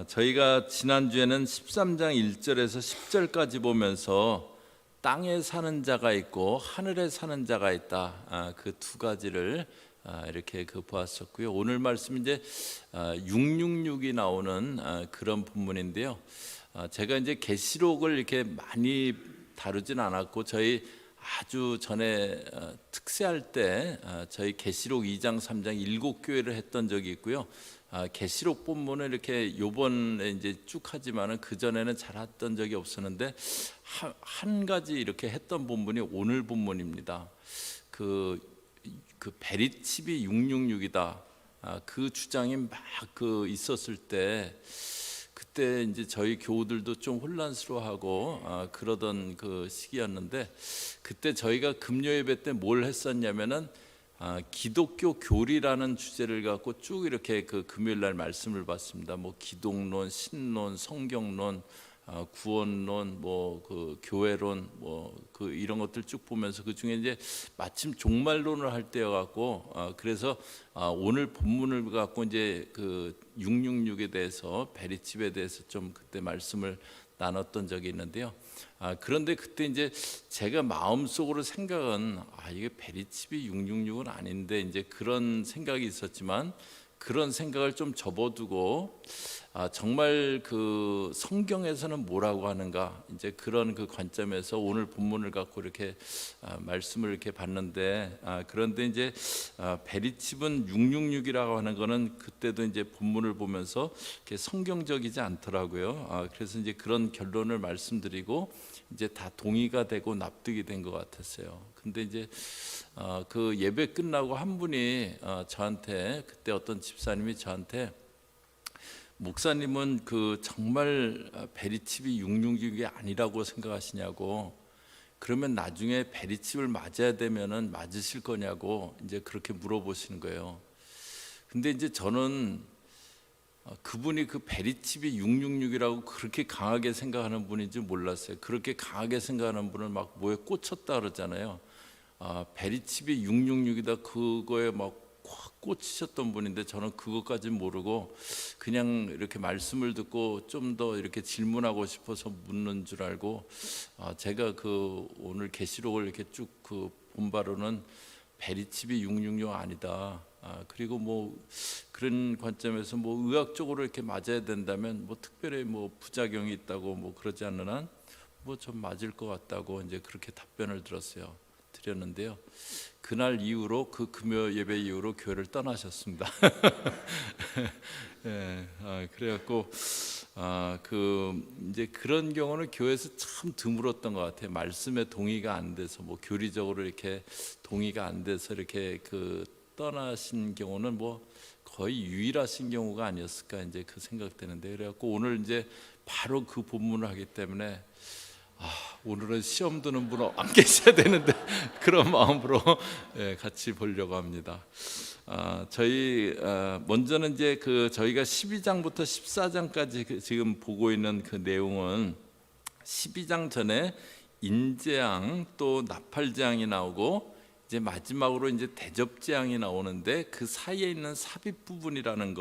저희가 지난주에는 13장 1절에서 10절까지 보면서 땅에 사는 자가 있고 하늘에 사는 자가 있다. 그 두 가지를 이렇게 보았었고요. 오늘 말씀 이제 666이 나오는 그런 본문인데요. 제가 이제 계시록을 이렇게 많이 다루진 않았고 저희 아주 전에 특세할 때 저희 계시록 2장 3장 7교회를 했던 적이 있고요. 계시록 본문을 이렇게 요번에 이제 쭉 하지만은 그 전에는 잘 했던 적이 없었는데 한 가지 이렇게 했던 본문이 오늘 본문입니다. 그 베리칩이 666이다. 그 주장이 막 있었을 때 그때 이제 저희 교우들도 좀 혼란스러워하고 그러던 그 시기였는데 그때 저희가 금요 예배 때 뭘 했었냐면은 기독교 교리라는 주제를 갖고 쭉 이렇게 금요일 날 말씀을 봤습니다. 뭐 기독론, 신론, 성경론, 구원론, 교회론, 이런 것들 쭉 보면서 그 중에 이제 마침 종말론을 할 때여 갖고 그래서 오늘 본문을 갖고 이제 666에 대해서 베리칩에 대해서 좀 그때 말씀을 나눴던 적이 있는데요. 그런데 그때 이제 제가 마음속으로 생각은 이게 베리칩이 666은 아닌데 이제 그런 생각이 있었지만 그런 생각을 좀 접어두고 정말 그 성경에서는 뭐라고 하는가 이제 그런 그 관점에서 오늘 본문을 갖고 이렇게 말씀을 이렇게 봤는데 그런데 이제 베리칩은 666이라고 하는 거는 그때도 이제 본문을 보면서 이렇게 성경적이지 않더라고요. 그래서 이제 그런 결론을 말씀드리고 이제 다 동의가 되고 납득이 된 것 같았어요. 근데 이제 그 예배 끝나고 한 분이 저한테 그때 어떤 집사님이 저한테 목사님은 정말 베리칩이 666이 아니라고 생각하시냐고 그러면 나중에 베리칩을 맞아야 되면은 맞으실 거냐고 이제 그렇게 물어보시는 거예요. 근데 이제 저는 그분이 베리칩이 666이라고 그렇게 강하게 생각하는 분인지 몰랐어요. 그렇게 강하게 생각하는 분을 막 뭐에 꽂혔다 그러잖아요. 베리칩이 666이다 그거에 막 확 꽂히셨던 분인데 저는 그것까지는 모르고 그냥 이렇게 말씀을 듣고 좀 더 이렇게 질문하고 싶어서 묻는 줄 알고 제가 오늘 계시록을 이렇게 쭉 본 바로는 베리칩이 666 아니다. 그리고 그런 관점에서 의학적으로 이렇게 맞아야 된다면 특별히 부작용이 있다고 그러지 않는 한 좀 맞을 것 같다고 이제 그렇게 답변을 드렸는데요. 그날 이후로 금요 예배 이후로 교회를 떠나셨습니다. 예, 그래갖고 이제 그런 경우는 교회에서 참 드물었던 것 같아요. 말씀에 동의가 안 돼서 교리적으로 이렇게 동의가 안 돼서 이렇게 떠나신 경우는 거의 유일하신 경우가 아니었을까 이제 그 생각되는데 그래갖고 오늘 이제 바로 그 본문을 하기 때문에 오늘은 시험 드는 분 안 계셔야 되는데 그런 마음으로 같이 보려고 합니다. 저희 먼저는 이제 저희가 12장부터 14장까지 지금 보고 있는 그 내용은 12장 전에 인재앙 또 나팔재앙이 나오고 이제 마지막으로 이제 대접재앙이 나오는데 그 사이에 있는 삽입 부분이라는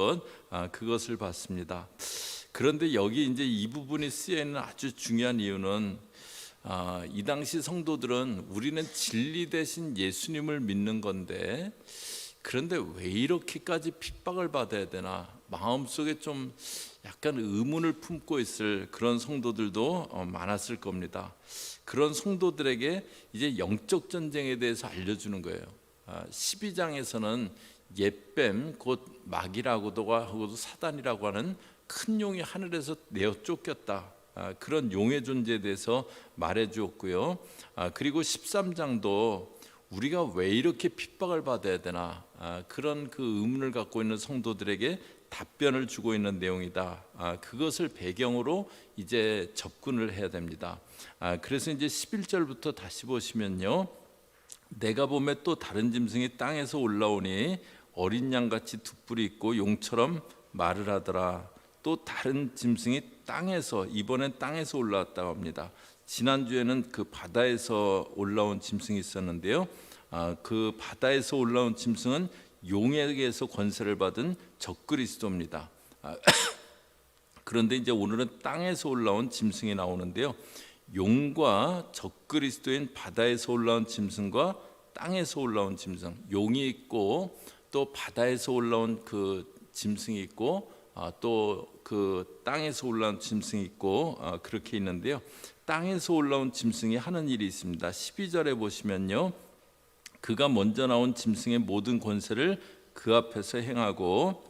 그것을 봤습니다. 그런데 여기 이제 이 부분이 쓰여 있는 아주 중요한 이유는 이 당시 성도들은 우리는 진리 대신 예수님을 믿는 건데 그런데 왜 이렇게까지 핍박을 받아야 되나 마음속에 좀 약간 의문을 품고 있을 그런 성도들도 많았을 겁니다. 그런 성도들에게 이제 영적 전쟁에 대해서 알려주는 거예요. 12장에서는 옛뱀 곧 마귀라고도 하고도 사단이라고 하는 큰 용이 하늘에서 내어 쫓겼다. 그런 용의 존재에 대해서 말해 주었고요. 그리고 13장도 우리가 왜 이렇게 핍박을 받아야 되나 그런 의문을 갖고 있는 성도들에게 답변을 주고 있는 내용이다. 그것을 배경으로 이제 접근을 해야 됩니다. 그래서 이제 11절부터 다시 보시면요. 내가 보매 또 다른 짐승이 땅에서 올라오니 어린 양같이 두 뿔이 있고 용처럼 말을 하더라. 또 다른 짐승이 이번엔 땅에서 올라왔다고 합니다. 지난주에는 바다에서 올라온 짐승이 있었는데요. 그 바다에서 올라온 짐승은 용에게서 권세를 받은 적그리스도입니다. 그런데 이제 오늘은 땅에서 올라온 짐승이 나오는데요. 용과 적그리스도인 바다에서 올라온 짐승과 땅에서 올라온 짐승, 용이 있고 또 바다에서 올라온 그 짐승이 있고 또 그 땅에서 올라온 짐승이 있고 그렇게 있는데요. 땅에서 올라온 짐승이 하는 일이 있습니다. 12절에 보시면요, 그가 먼저 나온 짐승의 모든 권세를 그 앞에서 행하고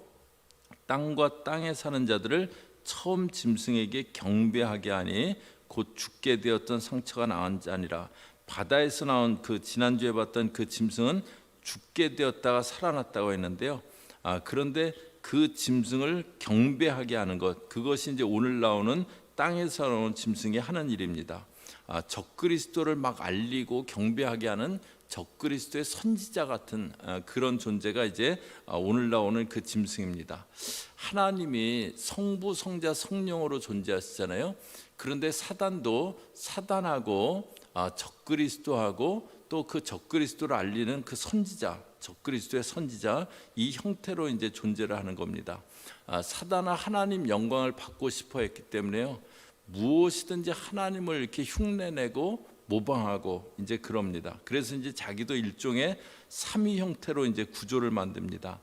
땅과 땅에 사는 자들을 처음 짐승에게 경배하게 하니 곧 죽게 되었던 상처가 나은 자니라. 바다에서 나온 그 지난주에 봤던 그 짐승은 죽게 되었다가 살아났다고 했는데요. 그런데 그 짐승을 경배하게 하는 것, 그것이 이제 오늘 나오는 땅에서 나온 짐승이 하는 일입니다. 적그리스도를 막 알리고 경배하게 하는 적그리스도의 선지자 같은 그런 존재가 이제 오늘 나오는 그 짐승입니다. 하나님이 성부, 성자, 성령으로 존재하시잖아요. 그런데 사단도 사단하고 적그리스도하고 또 그 적그리스도를 알리는 그 선지자, 적그리스도의 선지자, 이 형태로 이제 존재를 하는 겁니다. 사단은 하나님 영광을 받고 싶어 했기 때문에요, 무엇이든지 하나님을 이렇게 흉내내고 모방하고 이제 그럽니다. 그래서 이제 자기도 일종의 삼위 형태로 이제 구조를 만듭니다.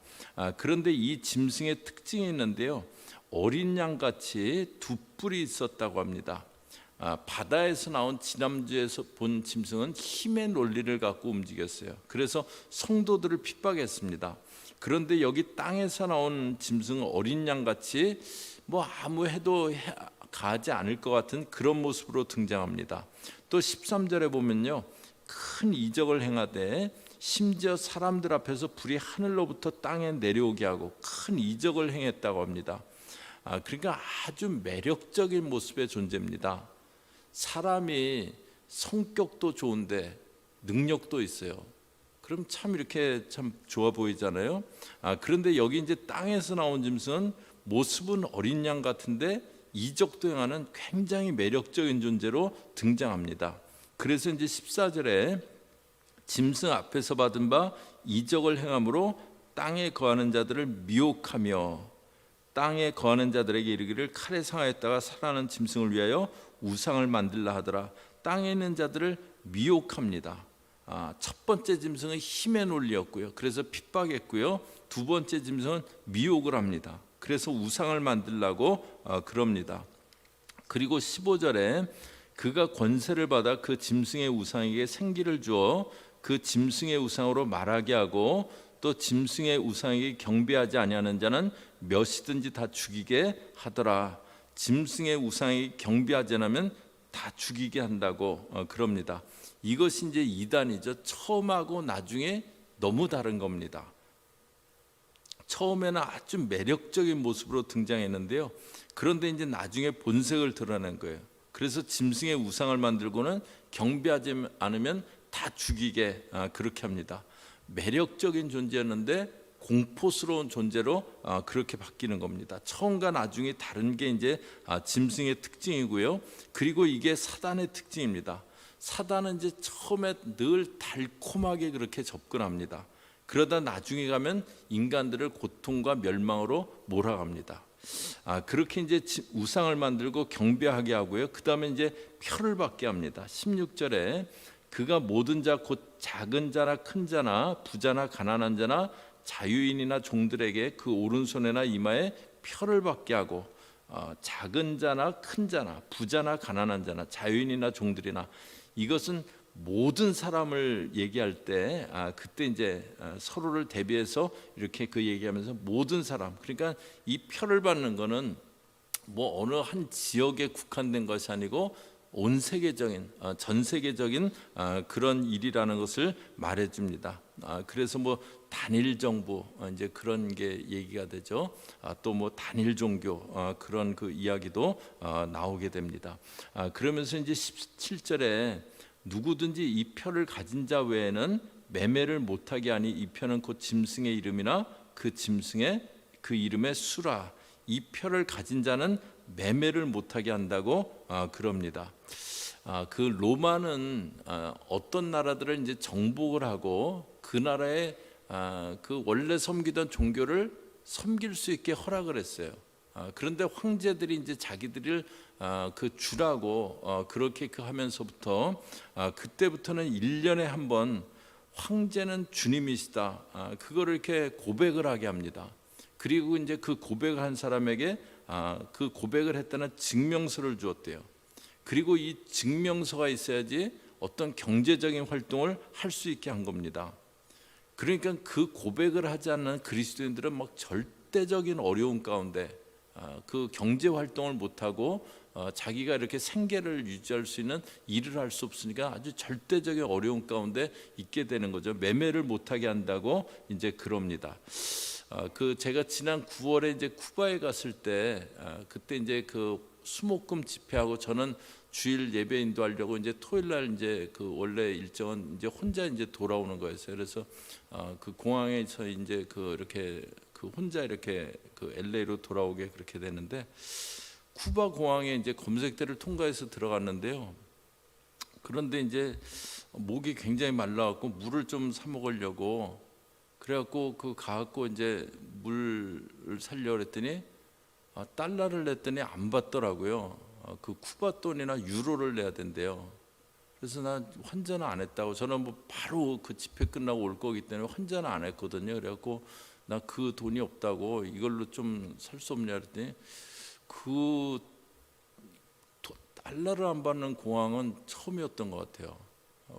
그런데 이 짐승의 특징이 있는데요, 어린 양 같이 두 뿔이 있었다고 합니다. 바다에서 나온 지난주에서 본 짐승은 힘의 논리를 갖고 움직였어요. 그래서 성도들을 핍박했습니다. 그런데 여기 땅에서 나온 짐승은 어린 양 같이 뭐 아무 해도 가지 않을 것 같은 그런 모습으로 등장합니다. 또 13절에 보면요, 큰 이적을 행하되 심지어 사람들 앞에서 불이 하늘로부터 땅에 내려오게 하고 큰 이적을 행했다고 합니다. 그러니까 아주 매력적인 모습의 존재입니다. 사람이 성격도 좋은데 능력도 있어요. 그럼 참 이렇게 참 좋아 보이잖아요. 그런데 여기 이제 땅에서 나온 짐승은 모습은 어린 양 같은데 이적도 행하는 굉장히 매력적인 존재로 등장합니다. 그래서 이제 14절에 짐승 앞에서 받은 바 이적을 행함으로 땅에 거하는 자들을 미혹하며 땅에 거하는 자들에게 이르기를 칼에 상하였다가 살아나는 짐승을 위하여 우상을 만들라 하더라. 땅에 있는 자들을 미혹합니다. 첫 번째 짐승은 힘의 논리였고요. 그래서 핍박했고요. 두 번째 짐승은 미혹을 합니다. 그래서 우상을 만들라고 그럽니다. 그리고 15절에 그가 권세를 받아 그 짐승의 우상에게 생기를 주어 그 짐승의 우상으로 말하게 하고 또 짐승의 우상에게 경배하지 아니하는 자는 몇이든지 다 죽이게 하더라. 짐승의 우상에게 경배하지 않으면 다 죽이게 한다고 그럽니다. 이것이 이제 이단이죠. 처음하고 나중에 너무 다른 겁니다. 처음에는 아주 매력적인 모습으로 등장했는데요, 그런데 이제 나중에 본색을 드러낸 거예요. 그래서 짐승의 우상을 만들고는 경배하지 않으면 다 죽이게 그렇게 합니다. 매력적인 존재였는데 공포스러운 존재로 그렇게 바뀌는 겁니다. 처음과 나중에 다른 게 이제 짐승의 특징이고요. 그리고 이게 사단의 특징입니다. 사단은 이제 처음에 늘 달콤하게 그렇게 접근합니다. 그러다 나중에 가면 인간들을 고통과 멸망으로 몰아갑니다. 그렇게 이제 우상을 만들고 경배하게 하고요. 그 다음에 이제 표를 받게 합니다. 16절에 그가 모든 자 곧 작은 자나 큰 자나 부자나 가난한 자나 자유인이나 종들에게 그 오른손에나 이마에 표를 받게 하고, 작은 자나 큰 자나 부자나 가난한 자나 자유인이나 종들이나, 이것은 모든 사람을 얘기할 때 그때 이제 서로를 대비해서 이렇게 그 얘기하면서 모든 사람, 그러니까 이 표를 받는 거는 뭐 어느 한 지역에 국한된 것이 아니고 온 세계적인 전 세계적인 그런 일이라는 것을 말해줍니다. 그래서 뭐 단일 정부 이제 그런 게 얘기가 되죠. 또 뭐 단일 종교 그런 그 이야기도 나오게 됩니다. 그러면서 이제 17절에 누구든지 이 표를 가진 자 외에는 매매를 못하게 하니 이 표는 곧 짐승의 이름이나 그 짐승의 그 이름의 수라. 이 표를 가진 자는 매매를 못하게 한다고 그럽니다. 그 로마는 어떤 나라들을 이제 정복을 하고 그 나라의 그 원래 섬기던 종교를 섬길 수 있게 허락을 했어요. 그런데 황제들이 이제 자기들을 그 주라고 그렇게 하면서부터 그때부터는 1년에 한 번 황제는 주님이시다, 그거를 이렇게 고백을 하게 합니다. 그리고 이제 그 고백을 한 사람에게 그 고백을 했다는 증명서를 주었대요. 그리고 이 증명서가 있어야지 어떤 경제적인 활동을 할 수 있게 한 겁니다. 그러니까 그 고백을 하지 않는 그리스도인들은 막 절대적인 어려움 가운데 그 경제 활동을 못하고 자기가 이렇게 생계를 유지할 수 있는 일을 할 수 없으니까 아주 절대적인 어려움 가운데 있게 되는 거죠. 매매를 못하게 한다고 이제 그럽니다. 그 제가 지난 9월에 이제 쿠바에 갔을 때 그때 이제 그 수목금 집회하고 저는 주일 예배 인도하려고 이제 토요일 날 이제 그 원래 일정은 이제 혼자 이제 돌아오는 거였어요. 그래서 그 공항에서 이제 그 이렇게 그 혼자 이렇게 그 LA로 돌아오게 그렇게 되는데, 쿠바 공항에 이제 검색대를 통과해서 들어갔는데요. 그런데 이제 목이 굉장히 말라갖고 물을 좀 사 먹으려고 그래갖고 그 가갖고 이제 물을 살려고 했더니 달러를 냈더니 안 받더라고요. 그 쿠바 돈이나 유로를 내야 된대요. 그래서 난 환전을 안 했다고, 저는 뭐 바로 그 집회 끝나고 올 거기 때문에 환전을 안 했거든요. 그래갖고 나 그 돈이 없다고 이걸로 좀 살 수 없냐 그랬더니 그 달러를 안 받는 공항은 처음이었던 것 같아요.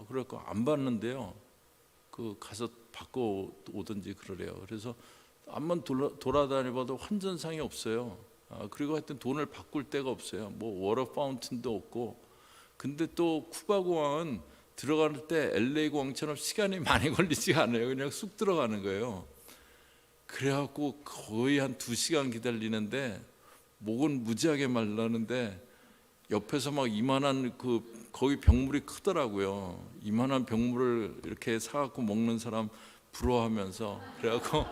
그래갖고 안 받는데요. 그 가서 바꿔 오든지 그러래요. 그래서 한번 돌아다녀봐도 환전상이 없어요. 그리고 하여튼 돈을 바꿀 데가 없어요. 뭐 워터 파운틴도 없고. 근데 또 쿠바 공항은 들어갈 때 LA 공항처럼 시간이 많이 걸리지가 않아요. 그냥 쑥 들어가는 거예요. 그래갖고 거의 한 2시간 기다리는데 목은 무지하게 말라는데 옆에서 막 이만한 그 거기 병물이 크더라고요. 이만한 병물을 이렇게 사갖고 먹는 사람 부러워하면서, 그래갖고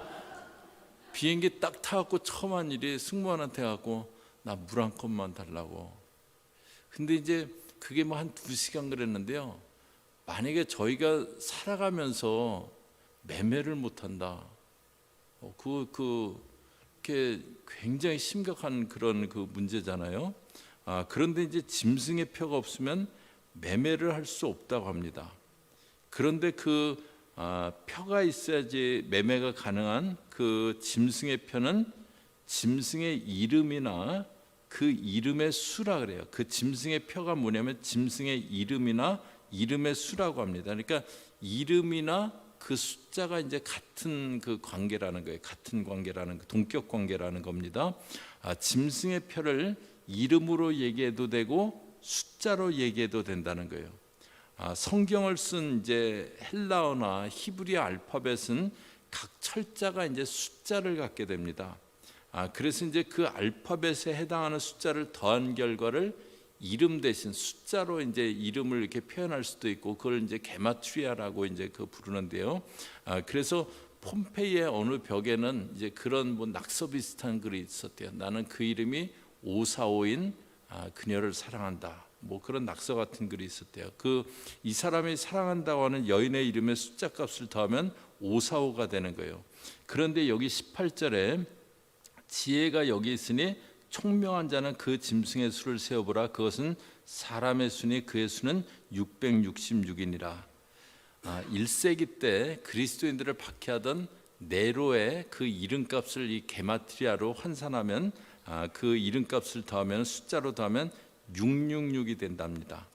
비행기 딱 타갖고 처음 한 일이 승무원한테 갖고 나 물 한 컵만 달라고. 근데 이제 그게 뭐 한 2시간 그랬는데요. 만약에 저희가 살아가면서 매매를 못한다, 그게 굉장히 심각한 그런 그 문제잖아요. 그런데 이제 짐승의 표가 없으면 매매를 할 수 없다고 합니다. 그런데 그 표가 있어야지 매매가 가능한 그 짐승의 표는 짐승의 이름이나 그 이름의 수라 그래요. 그 짐승의 표가 뭐냐면 짐승의 이름이나 이름의 수라고 합니다. 그러니까 이름이나 그 숫자가 이제 같은 그 관계라는 거예요. 같은 관계라는, 동격 관계라는 겁니다. 짐승의 표를 이름으로 얘기해도 되고 숫자로 얘기해도 된다는 거예요. 성경을 쓴 이제 헬라어나 히브리 알파벳은 각 철자가 이제 숫자를 갖게 됩니다. 그래서 이제 그 알파벳에 해당하는 숫자를 더한 결과를 이름 대신 숫자로 이제 이름을 이렇게 표현할 수도 있고, 그걸 이제 게마트리아라고 이제 그 부르는데요. 그래서 폼페이의 어느 벽에는 이제 그런 뭐 낙서 비슷한 글이 있었대요. 나는 그 이름이 545인 그녀를 사랑한다. 뭐 그런 낙서 같은 글이 있었대요. 이 사람이 사랑한다고 하는 여인의 이름의 숫자 값을 더하면 545가 되는 거예요. 그런데 여기 18절에 지혜가 여기 있으니 총명한 자는 그 짐승의 수를 세어보라. 그것은 사람의 수니 그의 수는 666이니라. 1세기 때 그리스도인들을 박해하던 네로의 그 이름값을 이 게마트리아로 환산하면 그 이름값을 더하면 숫자로 더하면 666이 된답니다.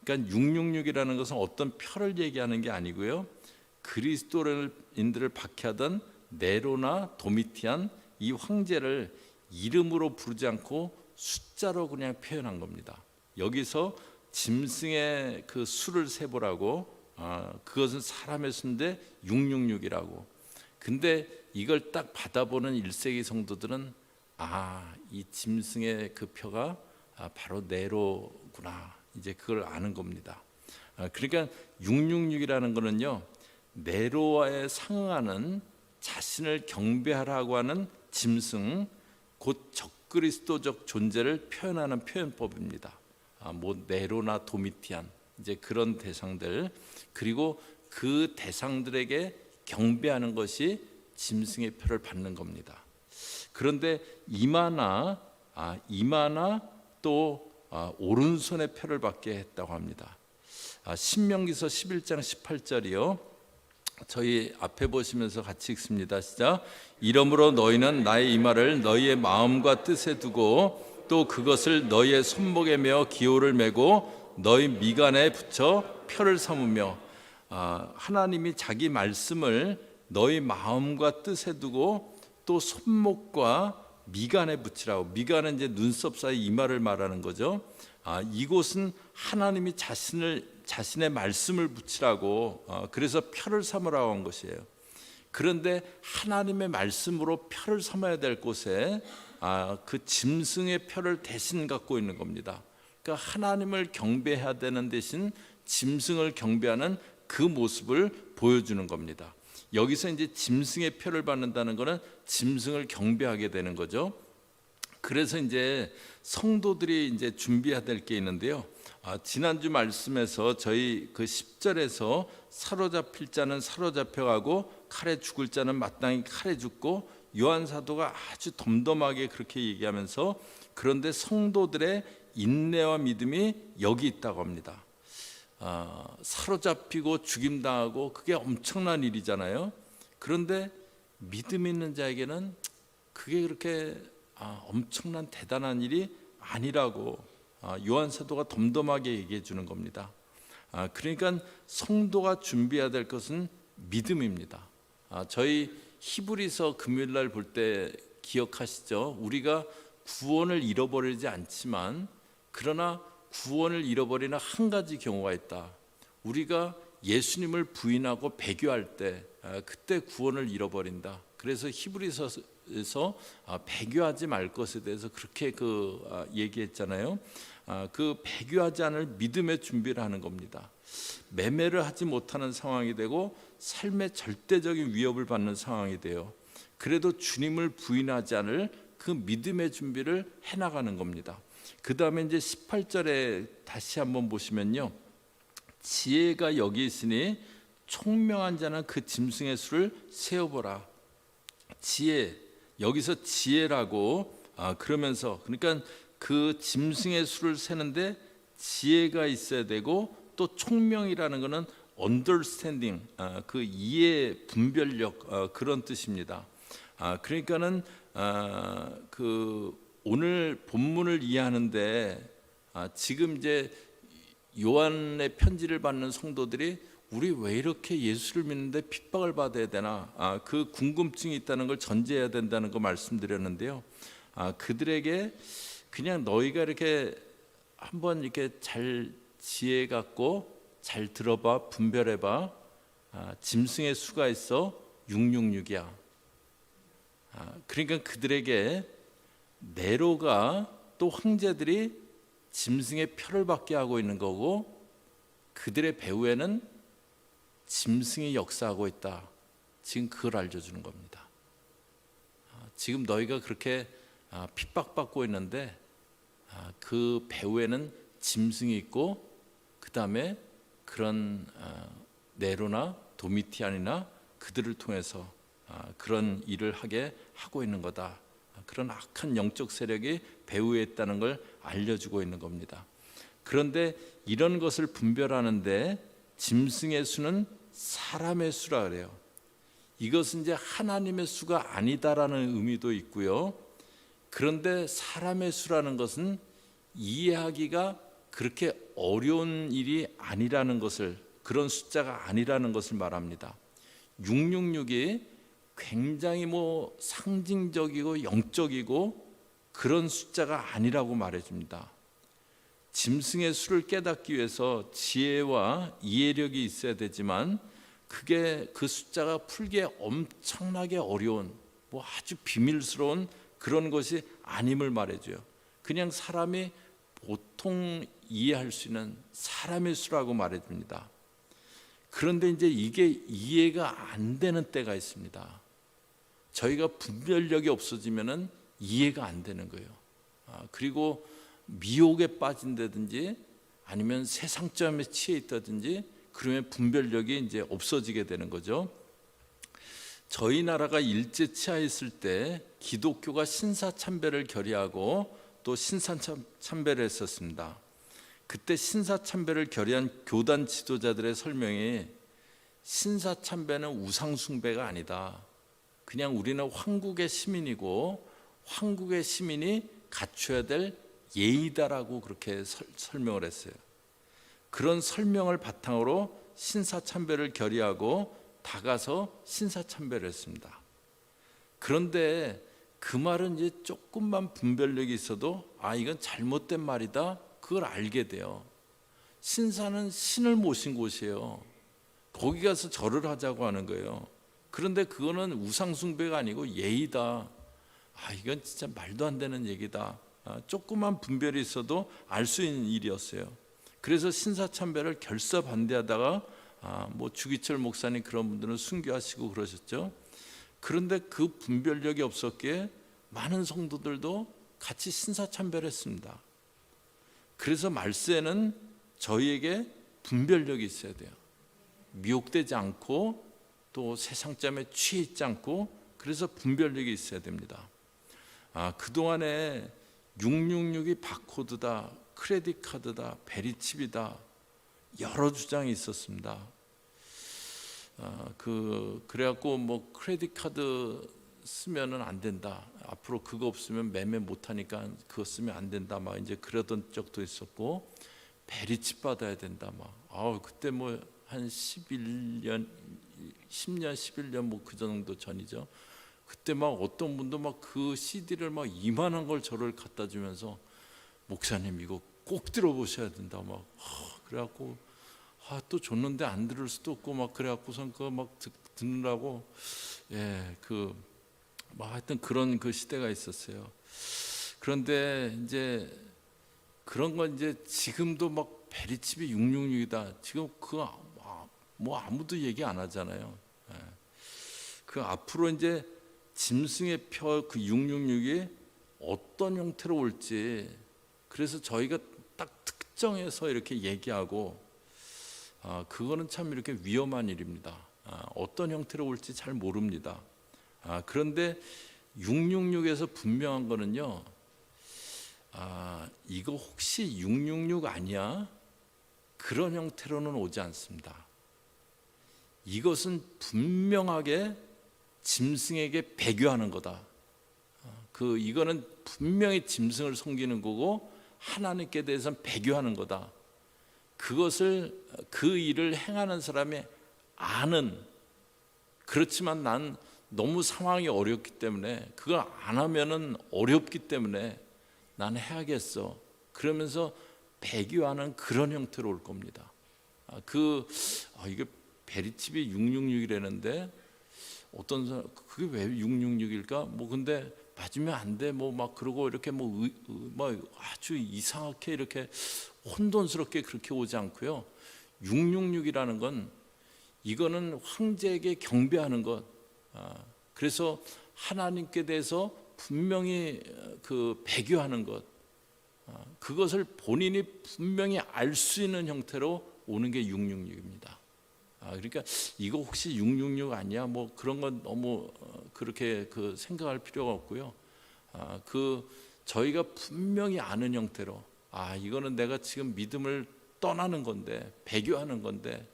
그러니까 666이라는 것은 어떤 표를 얘기하는 게 아니고요. 그리스도인들을 박해하던 네로나 도미티안 이 황제를 이름으로 부르지 않고 숫자로 그냥 표현한 겁니다. 여기서 짐승의 그 수를 세보라고, 그것은 사람의 수인데 666이라고. 근데 이걸 딱 받아보는 1세기 성도들은 이 짐승의 그 표가 바로 네로구나, 이제 그걸 아는 겁니다. 그러니까 666이라는 거는요, 네로와에 상응하는 자신을 경배하라고 하는 짐승, 곧 적그리스도적 존재를 표현하는 표현법입니다. 뭐 네로나 도미티안 이제 그런 대상들, 그리고 그 대상들에게 경배하는 것이 짐승의 표를 받는 겁니다. 그런데 이마나 또 오른손의 표를 받게 했다고 합니다. 신명기서 11장 18절이요. 저희 앞에 보시면서 같이 읽습니다. 시작. 이러므로 너희는 나의 이마를 너희의 마음과 뜻에 두고 또 그것을 너희의 손목에 메어 기호를 메고 너희 미간에 붙여 표를 삼으며. 하나님이 자기 말씀을 너희 마음과 뜻에 두고 또 손목과 미간에 붙이라고. 미간은 이제 눈썹 사이 이마를 말하는 거죠. 이곳은 하나님이 자신의 말씀을 붙이라고, 그래서 표를 삼으라고 한 것이에요. 그런데 하나님의 말씀으로 표를 삼아야 될 곳에 그 짐승의 표를 대신 갖고 있는 겁니다. 그러니까 하나님을 경배해야 되는 대신 짐승을 경배하는 그 모습을 보여주는 겁니다. 여기서 이제 짐승의 표를 받는다는 것은 짐승을 경배하게 되는 거죠. 그래서 이제 성도들이 이제 준비해야 될 게 있는데요. 지난주 말씀에서 저희 그 10절에서 사로잡힐 자는 사로잡혀가고 칼에 죽을 자는 마땅히 칼에 죽고, 요한 사도가 아주 덤덤하게 그렇게 얘기하면서, 그런데 성도들의 인내와 믿음이 여기 있다고 합니다. 사로잡히고 죽임당하고 그게 엄청난 일이잖아요. 그런데 믿음 있는 자에게는 그게 그렇게 엄청난 대단한 일이 아니라고 요한 사도가 덤덤하게 얘기해 주는 겁니다. 그러니까 성도가 준비해야 될 것은 믿음입니다. 저희 히브리서 금요일날 볼 때 기억하시죠? 우리가 구원을 잃어버리지 않지만, 그러나 구원을 잃어버리는 한 가지 경우가 있다. 우리가 예수님을 부인하고 배교할 때 그때 구원을 잃어버린다. 그래서 히브리서에서 배교하지 말 것에 대해서 그렇게 얘기했잖아요. 그 배교하지 않을 믿음의 준비를 하는 겁니다. 매매를 하지 못하는 상황이 되고 삶의 절대적인 위협을 받는 상황이 돼요. 그래도 주님을 부인하지 않을 그 믿음의 준비를 해나가는 겁니다. 그 다음에 이제 18절에 다시 한번 보시면요, 지혜가 여기 있으니 총명한 자는 그 짐승의 수를 세어보라. 지혜, 여기서 지혜라고 그러면서, 그러니까 그 짐승의 수를 세는데 지혜가 있어야 되고, 또 총명이라는 것은 understanding, 그 이해 분별력, 그런 뜻입니다. 그러니까는 그 오늘 본문을 이해하는데, 지금 이제 요한의 편지를 받는 성도들이 우리 왜 이렇게 예수를 믿는데 핍박을 받아야 되나, 그 궁금증이 있다는 걸 전제해야 된다는 거 말씀드렸는데요. 그들에게 그냥 너희가 이렇게 한번 이렇게 잘 지혜 갖고 잘 들어봐, 분별해봐. 짐승의 수가 있어 666이야. 그러니까 그들에게 네로가 또 황제들이 짐승의 표를 받게 하고 있는 거고, 그들의 배후에는 짐승이 역사하고 있다. 지금 그걸 알려주는 겁니다. 지금 너희가 그렇게 핍박받고 있는데 그 배후에는 짐승이 있고, 그 다음에 그런 네로나 도미티안이나 그들을 통해서 그런 일을 하고 있는 거다. 그런 악한 영적 세력이 배후에 있다는 걸 알려주고 있는 겁니다. 그런데 이런 것을 분별하는데 짐승의 수는 사람의 수라 그래요. 이것은 이제 하나님의 수가 아니다라는 의미도 있고요. 그런데 사람의 수라는 것은 이해하기가 그렇게 어려운 일이 아니라는 것을, 그런 숫자가 아니라는 것을 말합니다. 666이 굉장히 상징적이고 영적이고 그런 숫자가 아니라고 말해줍니다. 짐승의 수를 깨닫기 위해서 지혜와 이해력이 있어야 되지만, 그게 그 숫자가 풀기에 엄청나게 어려운 아주 비밀스러운 그런 것이 아님을 말해줘요. 그냥 사람이 보통 이해할 수 있는 사람의 수라고 말해줍니다. 그런데 이제 이게 이해가 안 되는 때가 있습니다. 저희가 분별력이 없어지면은 이해가 안 되는 거예요. 그리고 미혹에 빠진다든지 아니면 세상점에 취해 있다든지, 그러면 분별력이 이제 없어지게 되는 거죠. 저희 나라가 일제치하했을 때 기독교가 신사참배를 결의하고 또 신사참배를 했었습니다. 그때 신사참배를 결의한 교단 지도자들의 설명이 신사참배는 우상숭배가 아니다. 그냥 우리는 황국의 시민이고 황국의 시민이 갖춰야 될 예의다라고 그렇게 설명을 했어요. 그런 설명을 바탕으로 신사참배를 결의하고 다가서 신사참배를 했습니다. 그런데 그 말은 이제 조금만 분별력이 있어도 이건 잘못된 말이다, 그걸 알게 돼요. 신사는 신을 모신 곳이에요. 거기 가서 절을 하자고 하는 거예요. 그런데 그거는 우상숭배가 아니고 예의다. 이건 진짜 말도 안 되는 얘기다. 조그만 분별이 있어도 알 수 있는 일이었어요. 그래서 신사참배를 결사반대하다가 뭐 주기철 목사님 그런 분들은 순교하시고 그러셨죠. 그런데 그 분별력이 없었기에 많은 성도들도 같이 신사참배를 했습니다. 그래서 말세는 저희에게 분별력이 있어야 돼요. 미혹되지 않고 또 세상짬에 취해 있지 않고, 그래서 분별력이 있어야 됩니다. 그동안에 666이 바코드다, 크레딧 카드다, 베리칩이다, 여러 주장이 있었습니다. 그래갖고 뭐 크레딧 카드 쓰면은 안 된다, 앞으로 그거 없으면 매매 못 하니까 그거 쓰면 안 된다, 막 이제 그러던 적도 있었고, 베리칩 받아야 된다, 막 그때 뭐 한 10년 11년 뭐 그 정도 전이죠. 그때 막 어떤 분도 막 그 CD를 막 이만한 걸 저를 갖다 주면서 목사님 이거 꼭 들어보셔야 된다, 막 그래갖고 또 줬는데 안 들을 수도 없고 막 그래갖고선 그거 막 듣느라고 막 하여튼 그런 그 시대가 있었어요. 그런데 이제 그런 건 이제 지금도 막 베리칩이 666이다, 지금 그거 뭐 아무도 얘기 안 하잖아요. 그 앞으로 이제 짐승의 표 그 666이 어떤 형태로 올지, 그래서 저희가 딱 특정해서 이렇게 얘기하고, 그거는 참 이렇게 위험한 일입니다. 어떤 형태로 올지 잘 모릅니다. 그런데 666에서 분명한 거는요, 이거 혹시 666 아니야? 그런 형태로는 오지 않습니다. 이것은 분명하게 짐승에게 배교하는 거다. 이거는 분명히 짐승을 섬기는 거고 하나님께 대해서는 배교하는 거다. 그것을, 그 일을 행하는 사람이 아는, 그렇지만 난 너무 상황이 어렵기 때문에 그걸 안 하면은 어렵기 때문에 난 해야겠어, 그러면서 배교하는 그런 형태로 올 겁니다. 이게 베리칩이 666이라는데 어떤 사람 그게 왜 666일까? 뭐 근데 맞으면 안 돼, 뭐 막 그러고 이렇게 뭐 아주 이상하게 이렇게 혼돈스럽게 그렇게 오지 않고요. 666이라는 건 이거는 황제에게 경배하는 것. 그래서 하나님께 대해서 분명히 그 배교하는 것. 그것을 본인이 분명히 알 수 있는 형태로 오는 게 666입니다. 그러니까 이거 혹시 666 아니야? 뭐 그런 건 너무 그렇게 생각할 필요가 없고요. 저희가 분명히 아는 형태로, 이거는 내가 지금 믿음을 떠나는 건데, 배교하는 건데,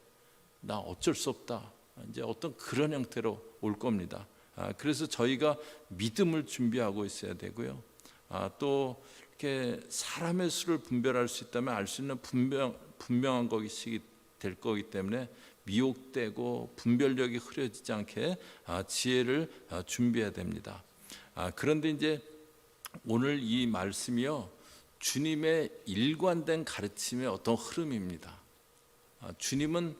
나 어쩔 수 없다, 이제 어떤 그런 형태로 올 겁니다. 그래서 저희가 믿음을 준비하고 있어야 되고요. 또 이렇게 사람의 수를 분별할 수 있다면 알 수 있는 분명한 것이 될 거기 때문에 미혹되고 분별력이 흐려지지 않게 지혜를 준비해야 됩니다. 그런데 이제 오늘 이 말씀이요, 주님의 일관된 가르침의 어떤 흐름입니다. 주님은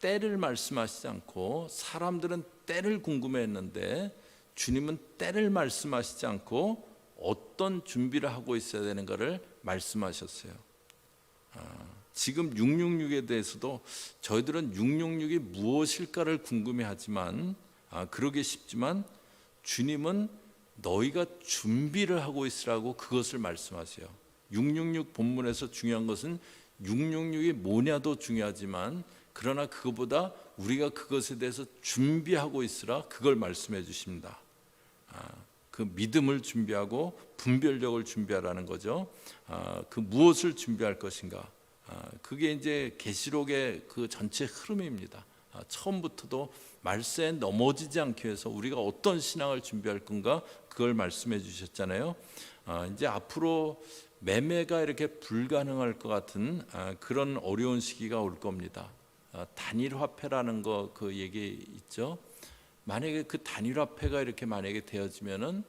때를 말씀하시지 않고, 사람들은 때를 궁금해했는데 주님은 때를 말씀하시지 않고 어떤 준비를 하고 있어야 되는가를 말씀하셨어요. 지금 666에 대해서도 저희들은 666이 무엇일까를 궁금해하지만, 그러기 쉽지만 주님은 너희가 준비를 하고 있으라고 그것을 말씀하세요. 666 본문에서 중요한 것은 666이 뭐냐도 중요하지만 그러나 그거보다 우리가 그것에 대해서 준비하고 있으라, 그걸 말씀해 주십니다. 그 믿음을 준비하고 분별력을 준비하라는 거죠. 그 무엇을 준비할 것인가? 그게 이제 계시록의 그 전체 흐름입니다. 처음부터도 말세에 넘어지지 않기 위해서 우리가 어떤 신앙을 준비할 건가, 그걸 말씀해 주셨잖아요. 이제 앞으로 매매가 이렇게 불가능할 것 같은 그런 어려운 시기가 올 겁니다. 단일 화폐라는 거 그 얘기 있죠. 만약에 그 단일 화폐가 이렇게 만약에 되어지면은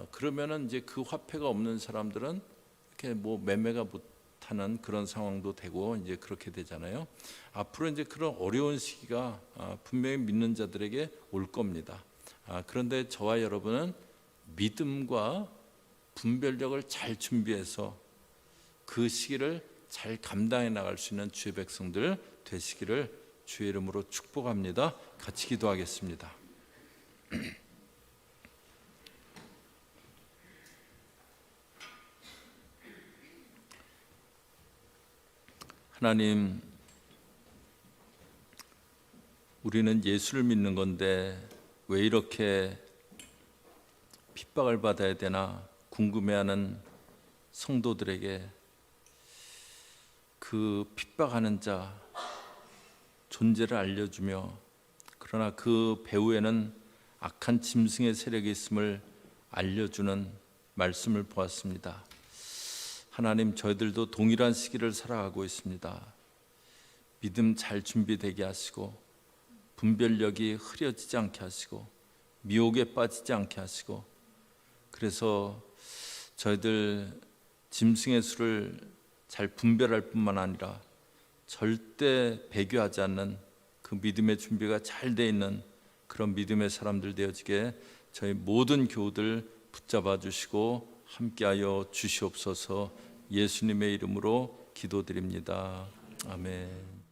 그러면은 이제 그 화폐가 없는 사람들은 이렇게 뭐 매매가 못하는 그런 상황도 되고 이제 그렇게 되잖아요. 앞으로 이제 그런 어려운 시기가 분명히 믿는 자들에게 올 겁니다. 그런데 저와 여러분은 믿음과 분별력을 잘 준비해서 그 시기를 잘 감당해 나갈 수 있는 주의 백성들 되시기를 주의 이름으로 축복합니다. 같이 기도하겠습니다. 하나님, 우리는 예수를 믿는 건데 왜 이렇게 핍박을 받아야 되나 궁금해하는 성도들에게 그 핍박하는 자 존재를 알려주며, 그러나 그 배후에는 악한 짐승의 세력이 있음을 알려주는 말씀을 보았습니다. 하나님, 저희들도 동일한 시기를 살아가고 있습니다. 믿음 잘 준비되게 하시고 분별력이 흐려지지 않게 하시고 미혹에 빠지지 않게 하시고, 그래서 저희들 짐승의 수를 잘 분별할 뿐만 아니라 절대 배교하지 않는 그 믿음의 준비가 잘 돼 있는 그런 믿음의 사람들 되어지게 저희 모든 교우들 붙잡아 주시고 함께하여 주시옵소서. 예수님의 이름으로 기도드립니다. 아멘.